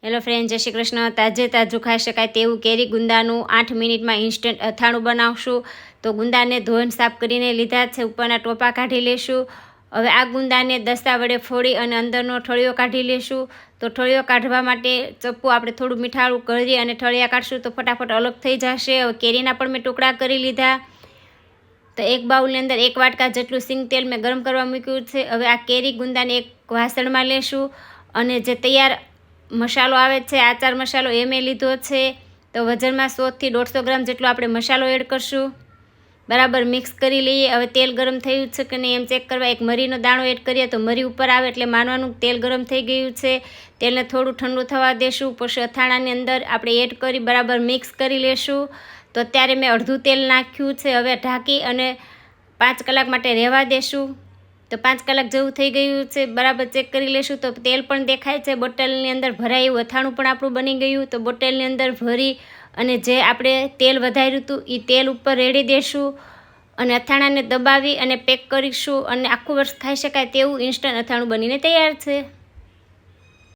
Hello friend, જય શ્રી કૃષ્ણ। તાજે તાજું ખાઈ શકાય તેવું કેરી ગુંદાનું 8 મિનિટમાં ઇન્સ્ટન્ટ અથાણું બનાવશું। તો ગુંદાને ધોઈને સાફ કરીને લીધા છે, ઉપરના ટોપા કાઢી લેશું। હવે આ ગુંદાને દસ્તા વડે ફોડી અને અંદરનો ઠળિયો કાઢી લેશું। તો ઠળિયો કાઢવા માટે ચપ્પુ આપણે થોડું મીઠાળું કરી અને ઠળિયા કાઢશું તો ફટાફટ અલગ થઈ જશે। હવે કેરીના પણ મેં ટુકડા કરી લીધા। તો એક બાઉલની અંદર 1 વાટકા જેટલું સિંગ તેલ મેં ગરમ કરવા મૂક્યું છે। હવે આ કેરી ગુંદાને એક વાસણમાં લેશું અને જે તૈયાર મસાલો આવે છે, આચાર મસાલો, એ મેં લીધો છે। તો વજનમાં 100 થી 150 ગ્રામ જેટલો આપણે મસાલો એડ કરશું। બરાબર મિક્સ કરી લઈએ। હવે તેલ ગરમ થયું છે કે નહીં એમ ચેક કરવા એક મરીનો દાણો એડ કરીએ તો મરી ઉપર આવે એટલે માનવાનું તેલ ગરમ થઈ ગયું છે। તેલને થોડું ઠંડુ થવા દેશું, પછી અથાણાની અંદર આપણે એડ કરી બરાબર મિક્સ કરી લેશું। તો અત્યારે મેં અડધું તેલ નાખ્યું છે। હવે ઢાંકી અને 5 કલાક માટે રહેવા દેશું। તો 5 કલાક જેવું થઈ ગયું છે, બરાબર ચેક કરી લેશું। તો તેલ પણ દેખાય છે, બોટલની અંદર ભરાય એવું અથાણું પણ આપણું બની ગયું। તો બોટલની અંદર ભરી અને જે આપણે તેલ વધાર્યું હતું એ તેલ ઉપર રેડી દેશું અને અથાણાને દબાવી અને પેક કરીશું અને આખું વર્ષ ખાઈ શકાય તેવું ઇન્સ્ટન્ટ અથાણું બનીને તૈયાર છે।